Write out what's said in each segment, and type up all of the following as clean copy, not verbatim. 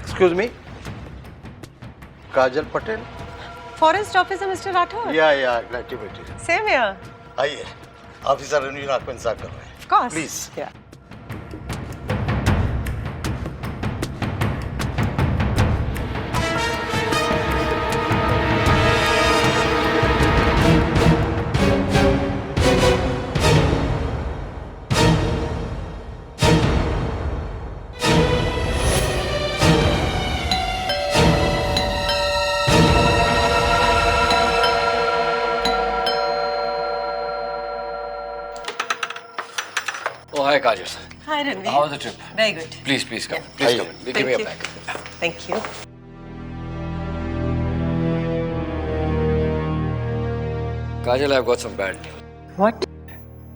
Excuse me, Kajal Patel? Forest officer mister Rathore? Yeah glad to meet you. Same here. आइए, officer Ranveer आपको इंतजार कर रहे हैं। Of course. Please. Yeah. Oh, hi, Kajal. Hi, Ranveer. How was the trip? Very good. Please come. Yeah. Please Hi. come. Give Thank me a you. bag. Thank you. Kajal, I've got some bad news. What?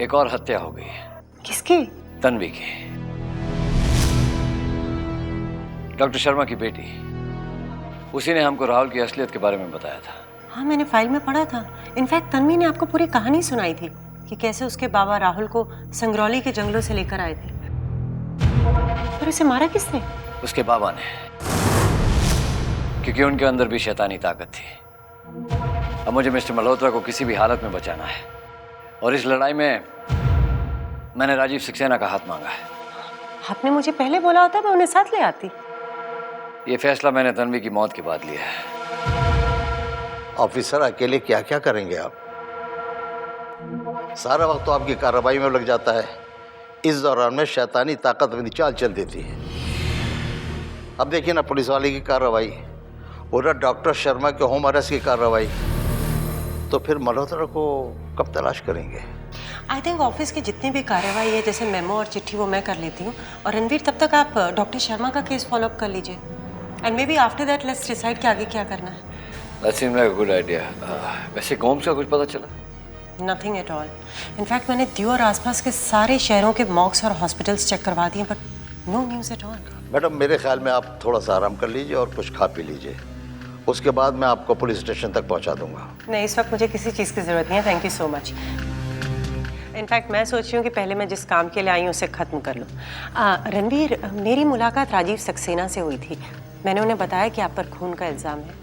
एक और हत्या हो गई है, किसकी? तन्वी की। Doctor Sharma की बेटी, उसी ने हमको राहुल की असलियत के बारे में बताया था। हाँ, मैंने फाइल में पढ़ा था। इनफैक्ट तन्वी ने आपको पूरी कहानी सुनाई थी कि कैसे उसके बाबा राहुल को संगरौली के जंगलों से लेकर आए थे। पर उसे मारा किसने? उसके बाबा ने, क्योंकि उनके अंदर भी शैतानी ताकत थी। अब मुझे मिस्टर मल्होत्रा को किसी भी हालत में बचाना है, और इस लड़ाई में मैंने राजीव सक्सेना का हाथ मांगा है। आपने मुझे पहले बोला होता मैं उन्हें साथ ले आती। ये फैसला मैंने तन्वी की मौत के बाद लिया है। ऑफिसर, अकेले क्या क्या करेंगे आप? सारा वक्त तो आपकी कार्रवाई में लग जाता है। इस दौरान में शैतानी ताकत अपनी चाल चल देती है। अब देखिए ना, पुलिस वाले की कार्रवाई, उधर डॉक्टर शर्मा के होम अरेस्ट की कार्रवाई, तो फिर मल्होत्रा को कब तलाश करेंगे? आई थिंक ऑफिस की जितनी भी कार्रवाई है, जैसे मेमो और चिट्ठी, वो मैं कर लेती हूँ। और रणवीर, तब तक आप डॉक्टर शर्मा का केस फॉलो अप कर लीजिए। And may be after that let's decide कि आगे क्या करना है। That seemed like a good idea. वैसे गोम्स का कुछ पता चला? Nothing at all. इनफैक्ट मैंने दीव और आसपास के सारे शहरों के मॉक्स और हॉस्पिटल्स चेक करवा दिए, but no news at all. Madam, मेरे ख्याल में आप थोड़ा सा आराम कर लीजिए और कुछ खा पी लीजिए। उसके बाद मैं आपको पुलिस स्टेशन तक पहुंचा दूंगा। नहीं, इस वक्त मुझे किसी चीज़ की ज़रूरत नहीं है। Thank you so much. In fact मैं सोच रही हूँ कि पहले मैं जिस काम के लिए आई हूँ उसे ख़त्म कर लूँ। रणवीर, मेरी मुलाकात राजीव सक्सेना से हुई थी। मैंने उन्हें बताया कि आप पर खून का इल्ज़ाम है।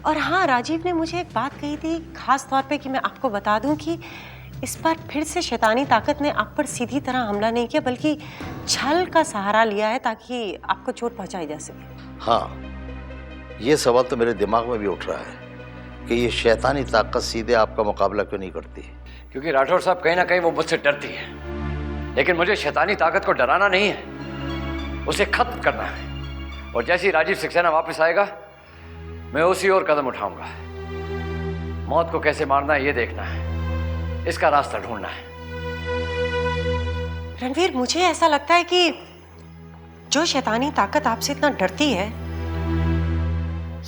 और हाँ, राजीव ने मुझे एक बात कही थी ख़ास तौर पे कि मैं आपको बता दूं कि इस बार फिर से शैतानी ताकत ने आप पर सीधी तरह हमला नहीं किया, बल्कि छल का सहारा लिया है ताकि आपको चोट पहुंचाई जा सके। हाँ, ये सवाल तो मेरे दिमाग में भी उठ रहा है कि ये शैतानी ताकत सीधे आपका मुकाबला क्यों नहीं करती? क्योंकि राठौर साहब कहीं ना कहीं वो मुझसे डरती है, लेकिन मुझे शैतानी ताकत को डराना नहीं है, उसे खत्म करना है। और जैसे ही राजीव सक्सेना वापस आएगा, मैं उसी ओर कदम उठाऊंगा। मौत को कैसे मारना है ये देखना है, इसका रास्ता ढूंढना है। रणवीर, मुझे ऐसा लगता है कि जो शैतानी ताकत आपसे इतना डरती है,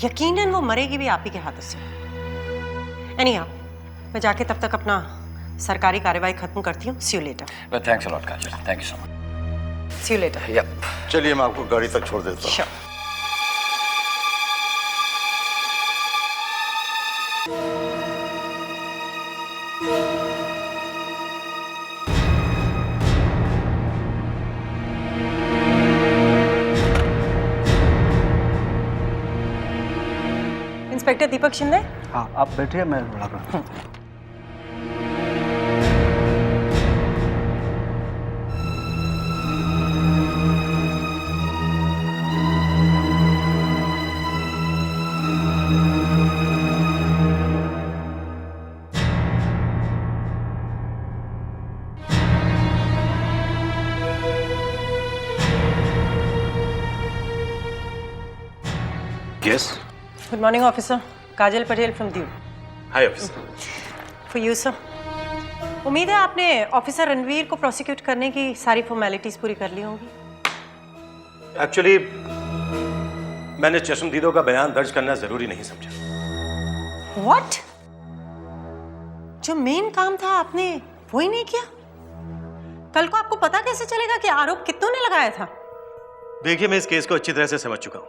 यकीनन वो मरेगी भी आप ही के हाथों से। एनीहाउ, मैं जाके तब तक अपना सरकारी कार्यवाही खत्म करती हूँ। See you later. Thanks a lot Kajal, thank you so much. See you later. Yup. चलिए, मैं आपको गाड़ी तक छोड़ देता हूँ। श्योर। इंस्पेक्टर दीपक शिंदे। हाँ, आप बैठिए, मैं बुला रहा हूँ। Yes. Good morning officer. Kajal Patel from Diu. Hi, officer. For you sir. उम्मीद है आपने ऑफिसर रणवीर को प्रोसिक्यूट करने की सारी फॉर्मेलिटीज पूरी कर ली होंगी। Actually, मैंने चश्मदीदों का बयान दर्ज करना जरूरी नहीं समझा। व्हाट? जो मेन काम था आपने वो ही नहीं किया? कल को आपको पता कैसे चलेगा कि आरोप कितनों ने लगाया था? देखिए, मैं इस केस को अच्छी तरह से समझ चुका हूँ।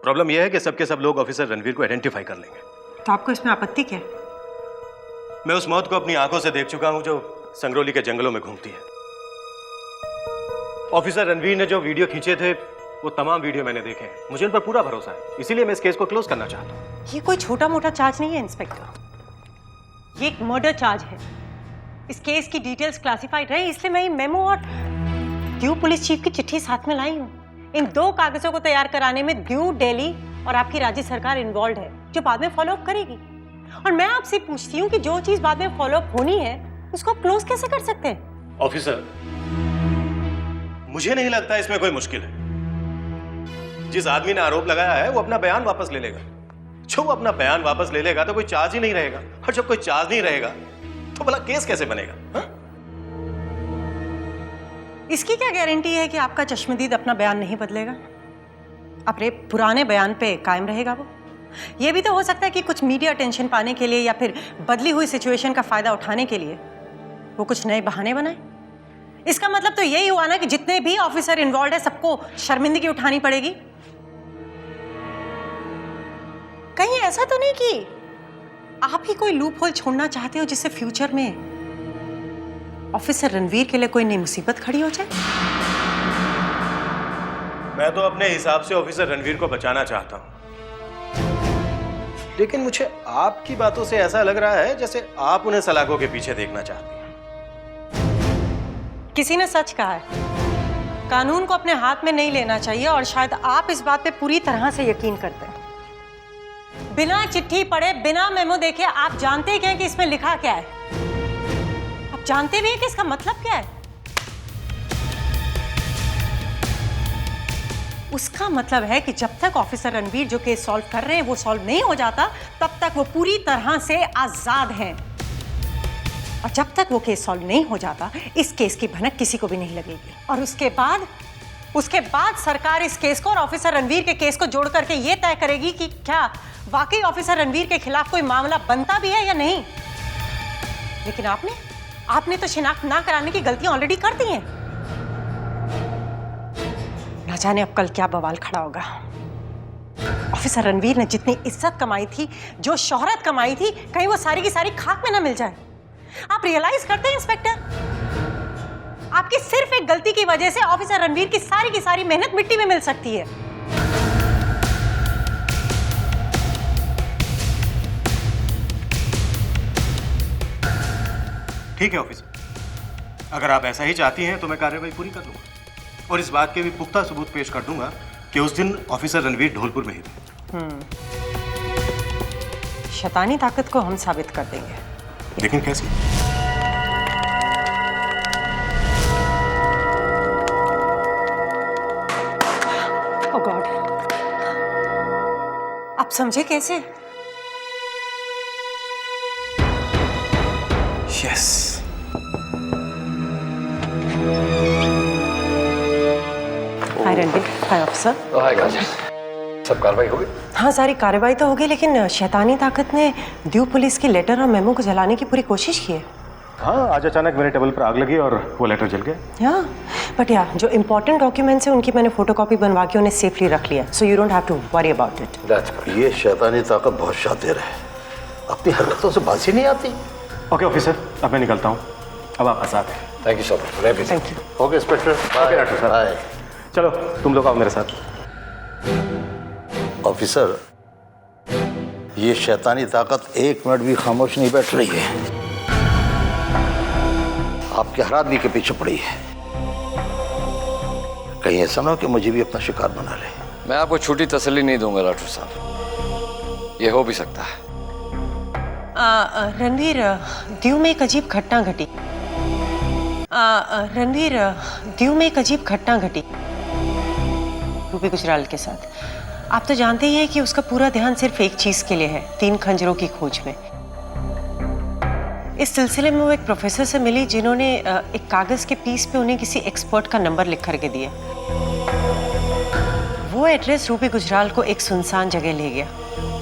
प्रॉब्लम यह है कि सबके सब लोग ऑफिसर रणवीर को आइडेंटिफाई कर लेंगे। तो आपको इसमें आपत्ति क्या है? मैं उस मौत को अपनी आंखों से देख चुका हूँ जो संगरोली के जंगलों में घूमती है। ऑफिसर रणवीर ने जो वीडियो खींचे थे वो तमाम वीडियो मैंने देखे हैं। मुझे उन पर पूरा भरोसा है, इसीलिए मैं इस केस को क्लोज करना चाहता हूँ। ये कोई छोटा मोटा चार्ज नहीं है इंस्पेक्टर, ये एक मर्डर चार्ज है। इस केस की डिटेल्स क्लासिफाइड रहे, इसलिए मैं ये मेमो और ड्यू पुलिस चीफ की चिट्ठी साथ में लाई हूँ। इन 2 कागजों को तैयार कराने में ड्यू, दिल्ली और आपकी राज्य सरकार इन्वॉल्व है, जो बाद में फॉलो अप करेगी। और मैं आपसे पूछती हूँ कि जो चीज बाद में फॉलो अप होनी है उसको क्लोज कैसे कर सकते हैं? ऑफिसर, मुझे नहीं लगता इसमें कोई मुश्किल है। जिस आदमी ने आरोप लगाया है वो अपना बयान वापस ले लेगा। जो वो अपना बयान वापस ले लेगा तो कोई चार्ज ही नहीं रहेगा, और जब कोई चार्ज नहीं रहेगा तो भला केस कैसे बनेगा? हा? इसकी क्या गारंटी है कि आपका चश्मदीद अपना बयान नहीं बदलेगा? अपने पुराने बयान पे कायम रहेगा वो? ये भी तो हो सकता है कि कुछ मीडिया अटेंशन पाने के लिए या फिर बदली हुई सिचुएशन का फायदा उठाने के लिए वो कुछ नए बहाने बनाए। इसका मतलब तो यही हुआ ना कि जितने भी ऑफिसर इन्वॉल्व है सबको शर्मिंदगी उठानी पड़ेगी। कहीं ऐसा तो नहीं कि आप ही कोई लूप होल छोड़ना चाहते हो जिससे फ्यूचर में ऑफिसर रणवीर के लिए कोई नई मुसीबत खड़ी हो जाए? मैं तो अपने हिसाब से ऑफिसर रणवीर को बचाना चाहता हूं, लेकिन मुझे आपकी बातों से ऐसा लग रहा है जैसे आप उन्हें सलाखों के पीछे देखना चाहती हैं। किसी ने सच कहा है, कानून को अपने हाथ में नहीं लेना चाहिए, और शायद आप इस बात पे पूरी तरह से यकीन करते हैं। बिना चिट्ठी पढ़े, बिना मेमो देखे आप जानते क्या है कि इसमें लिखा क्या है? आप जानते भी हैं कि इसका मतलब क्या है? उसका मतलब है कि जब तक ऑफिसर रणवीर जो केस सॉल्व कर रहे हैं वो सॉल्व नहीं हो जाता, तब तक वो पूरी तरह से आजाद हैं। और जब तक वो केस सॉल्व नहीं हो जाता, इस केस की भनक किसी को भी नहीं लगेगी। और उसके बाद सरकार इस केस को और ऑफिसर रणवीर के केस को जोड़ करके ये तय करेगी कि क्या वाकई ऑफिसर रणवीर के खिलाफ कोई मामला बनता भी है या नहीं। लेकिन आपने तो शिनाख्त ना कराने की गलतियां ऑलरेडी कर दी हैं। ना जाने अब कल क्या बवाल खड़ा होगा। ऑफिसर रणवीर ने जितनी इज्जत कमाई थी, जो शोहरत कमाई थी, कहीं वो सारी की सारी खाक में ना मिल जाए। आप रियलाइज करते हैं इंस्पेक्टर, आपकी सिर्फ एक गलती की वजह से ऑफिसर रणवीर की सारी मेहनत मिट्टी में मिल सकती है। ठीक है ऑफिसर, अगर आप ऐसा ही चाहती हैं तो मैं कार्रवाई पूरी कर लूंगा, और इस बात के भी पुख्ता सबूत पेश कर दूंगा कि उस दिन ऑफिसर रणवीर ढोलपुर में ही थे। शैतानी ताकत को हम साबित कर देंगे। लेकिन कैसे? ओह गॉड, आप समझे कैसे? यस। हाय रणवीर, हाय ऑफिसर। हाय गाजर, सब कार्रवाई हो गई? हाँ, सारी कार्रवाई तो हो गई, लेकिन शैतानी ताकत ने ड्यू पुलिस की लेटर और मेमो को जलाने की पूरी कोशिश की है। हाँ, आज अचानक मेरे टेबल पर आग लगी और वो लेटर जल गया। हाँ, बट यार जो इम्पोर्टेंट डॉक्यूमेंट्स हैं उनकी मैंने फोटोकॉपी बनवा के उन्हें सेफली रख लिया, so you don't have to worry about it. ये शैतानी ताकत बहुत शातिर है, अपनी हरकतों से बात ही नहीं आती। ओके ऑफिसर, अब मैं निकलता हूँ, अब आप आजाद हैं। Thank you so much. Thank you. Okay inspector. Okay doctor साहब। बाय। चलो तुम लोग आओ मेरे साथ। ऑफिसर, ये शैतानी ताकत 1 मिनट भी खामोश नहीं बैठ रही है, आपके हर आदमी के पीछे पड़ी है। कहीं ऐसा ना हो कि मुझे भी अपना शिकार बना ले। मैं आपको छोटी तसल्ली नहीं दूंगा डॉक्टर साहब, ये हो भी सकता है। रणवीर, दीव में एक अजीब घटना घटी। रणवीर, दीव में एक अजीब घटना घटी रूपी गुजराल के साथ। आप तो जानते ही हैं कि उसका पूरा ध्यान सिर्फ एक चीज के लिए है, 3 खंजरों की खोज में। इस सिलसिले में वो एक प्रोफेसर से मिली जिन्होंने एक कागज के पीस पे उन्हें किसी एक्सपर्ट का नंबर लिख करके दिया। वो वो एड्रेस रूबी गुजराल को एक सुनसान जगह ले गया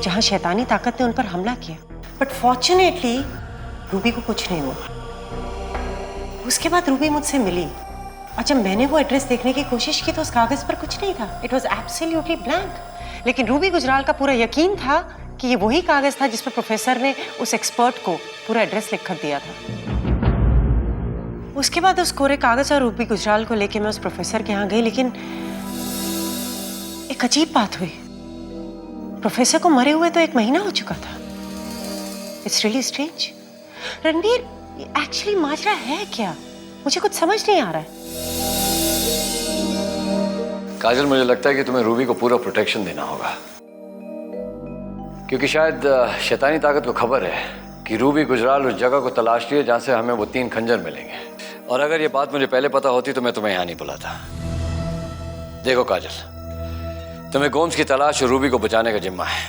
जहां शैतानी ताकत ने उन पर हमला किया। बट फॉर्चुनेटली रूबी को कुछ नहीं हुआ। उसके बाद रूबी मुझसे मिली और जब मैंने वो एड्रेस देखने की कोशिश की तो उस कागज पर कुछ नहीं था। It was absolutely blank. लेकिन रूबी गुजराल का पूरा यकीन था कि ये वही कागज था जिस पर प्रोफेसर ने उस एक्सपर्ट को पूरा एड्रेस लिखकर दिया था। उसके बाद उस कोरे कागज और रूबी गुजराल को लेके मैं उस प्रोफेसर के यहाँ गई, लेकिन एक अजीब बात हुई। प्रोफेसर को मरे हुए तो 1 महीना हो चुका था। It's really strange. Ranveer, actually माजरा है क्या? मुझे कुछ समझ नहीं आ रहा है। काजल, मुझे लगता है कि तुम्हें रूबी को पूरा प्रोटेक्शन देना होगा, क्योंकि शायद शैतानी ताकत को खबर है कि रूबी गुजराल उस जगह को तलाश रही है जहां से हमें वो 3 खंजर मिलेंगे। और अगर ये बात मुझे पहले पता होती तो मैं तुम्हें यहाँ नहीं बुलाता। देखो काजल, तुम्हें गोम्स की तलाश और रूबी को बचाने का जिम्मा है,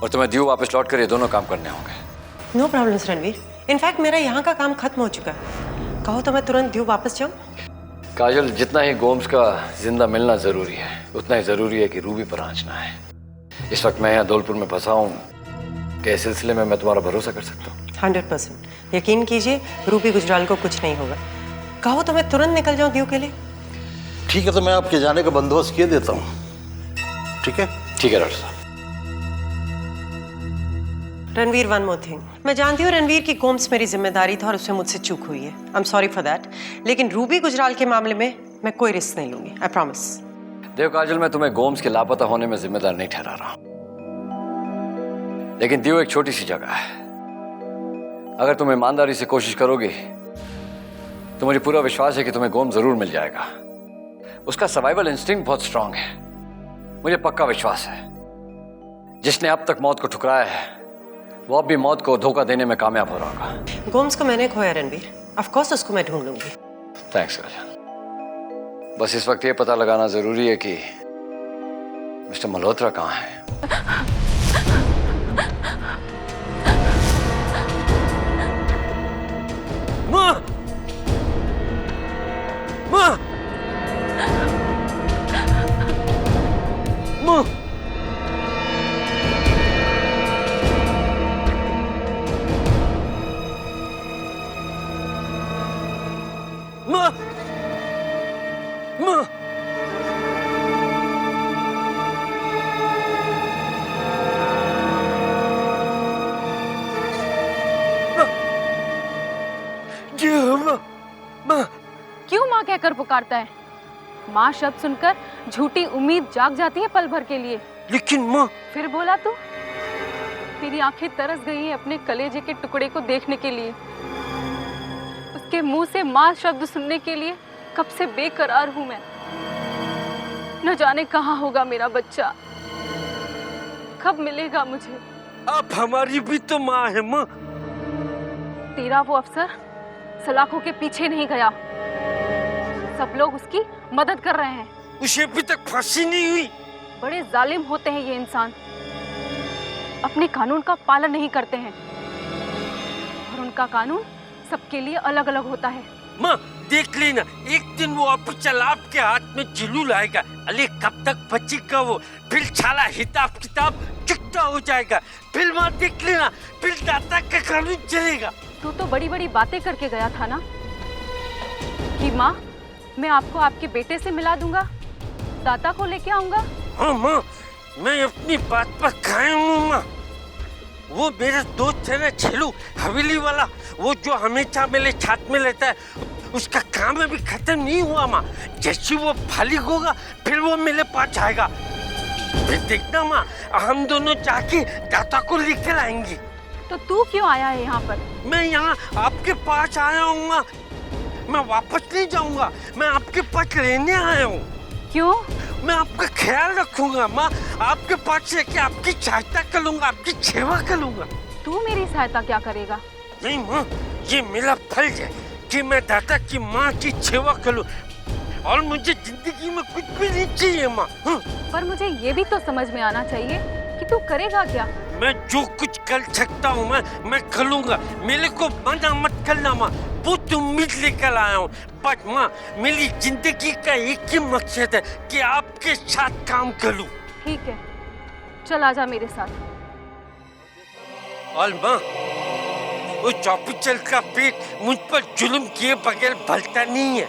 और तुम्हें दीव वापस लौट कर ये दोनों काम करने होंगे। No problems Ranveer. इनफैक्ट मेरा यहाँ का काम खत्म हो चुका है। कहो तो मैं तुरंत दीव वापस जाऊँ? काजल, जितना ही गोम्स का जिंदा मिलना जरूरी है उतना ही जरूरी है कि रूबी पर आँच ना है। इस वक्त मैं यहाँ धौलपुर में फंसा हूँ कि इस सिलसिले में मैं तुम्हारा भरोसा कर सकता हूँ? 100%। यकीन कीजिए रूबी गुजराल को कुछ नहीं होगा। कहो तो मैं तुरंत निकल जाऊँ दीव के लिए? ठीक है, तो मैं आपके जाने का बंदोबस्त किए देता हूँ। ठीक है? ठीक है डॉक्टर साहब। Ranveer, one more thing. मैं जानती हूँ रणवीर की गोम्स मेरी जिम्मेदारी था और उसमें मुझसे चूक हुई है। I am sorry for that. लेकिन रूबी गुजराल के मामले में मैं कोई रिस्क नहीं लूंगी। I promise. देव काजल, मैं तुम्हें गोम्स के लापता होने में जिम्मेदार नहीं ठहरा रहा हूं, लेकिन दीव एक छोटी सी जगह है। अगर तुम ईमानदारी से कोशिश करोगे तो मुझे पूरा विश्वास है कि तुम्हें गोम्स जरूर मिल जाएगा। उसका सर्वाइवल इंस्टिंक्ट बहुत स्ट्रांग है, मुझे पक्का विश्वास है। जिसने अब तक मौत को ठुकराया है वो अब भी मौत को धोखा देने में कामयाब हो रहा होगा। गोम्स को मैंने खोया रणवीर। ऑफ कोर्स उसको मैं ढूंढ लूंगी। थैंक्स काजल। बस इस वक्त ये पता लगाना जरूरी है कि मिस्टर मल्होत्रा कहाँ है। माँ! माँ! माँ! माँ! माँ! माँ! क्यों माँ कहकर पुकारता है? माँ शब्द सुनकर झूठी उम्मीद जाग जाती है पल भर के लिए। लेकिन माँ, फिर बोला तू? मेरी आंखें तरस गई हैं अपने कलेजे के टुकड़े को देखने के लिए। उसके मुंह से माँ शब्द सुनने के लिए कब से बेकरार हूं मैं। न जाने कहाँ होगा मेरा बच्चा, कब मिलेगा मुझे। आप हमारी भी तो माँ है माँ। तेरा वो अफसर सलाखों के पीछे नहीं गया, सब लोग उसकी मदद कर रहे हैं। उसे अभी तक फांसी नहीं हुई। बड़े जालिम होते हैं ये इंसान, अपने कानून का पालन नहीं करते हैं और उनका कानून सबके लिए अलग अलग होता है। माँ देख लेना, एक दिन वो अफसर आपके हाथ में जुलूल आएगा। अरे कब तक बचेगा वो? फिर साला हिसाब किताब चुकता हो जाएगा। फिर माँ देख लेना, फिर दाता का कानून चलेगा। तू तो बड़ी बड़ी बातें करके गया था ना कि माँ मैं आपको आपके बेटे से मिला दूंगा, दाता को लेके आऊंगा। हाँ माँ, मैं अपनी बात पर कायम हूँ माँ। वो मेरा दोस्त है ना छेलू हवेली वाला, वो जो हमेशा मेरे साथ में रहता है, उसका काम अभी खत्म नहीं हुआ माँ। जैसे वो फालिक होगा फिर वो मेरे पास आएगा। फिर देखना माँ, हम दोनों जाके दाता को लेकर आएंगे। तो तू क्यों आया है यहाँ पर? मैं यहाँ आपके पास आया हूँ माँ। मैं वापस नहीं जाऊँगा, मैं आपके पास रहने आया हूँ। क्यों? मैं आपका ख्याल रखूंगा माँ, आपके पास रह के आपकी सहायता करूंगा, आपकी सेवा करूंगा। तू मेरी सहायता क्या करेगा? नहीं माँ, ये मेरा फर्ज है कि मैं दादा की माँ की सेवा करूं, और मुझे जिंदगी में कुछ भी नहीं चाहिए माँ। पर मुझे ये भी तो समझ में आना चाहिए कि तू करेगा क्या? मैं जो कुछ कर सकता हूँ मैं करूंगा। मेरे को मना मत करना माँ, बहुत उम्मीद लेकर आया हूँ। बस माँ, मेरी जिंदगी का एक ही मकसद है कि आप आपके साथ काम करूं। ठीक है, चल आजा मेरे साथ। और माँ, वो चौपीचल का पेट मुझ पर जुल्म किए बगैर भरता नहीं है।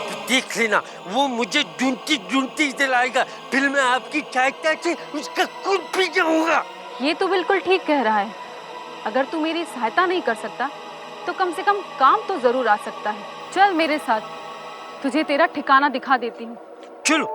तो देख लेना, वो मुझे ढूंढती ढूंढती दिलाएगा, फिर मैं आपकी सहायता से उसका खून पी जाऊंगा। ये तो बिल्कुल ठीक कह रहा है। अगर तू मेरी सहायता नहीं कर सकता तो कम से कम काम तो जरूर आ सकता है। चल मेरे साथ, तुझे तेरा ठिकाना दिखा देती हूँ। चलो।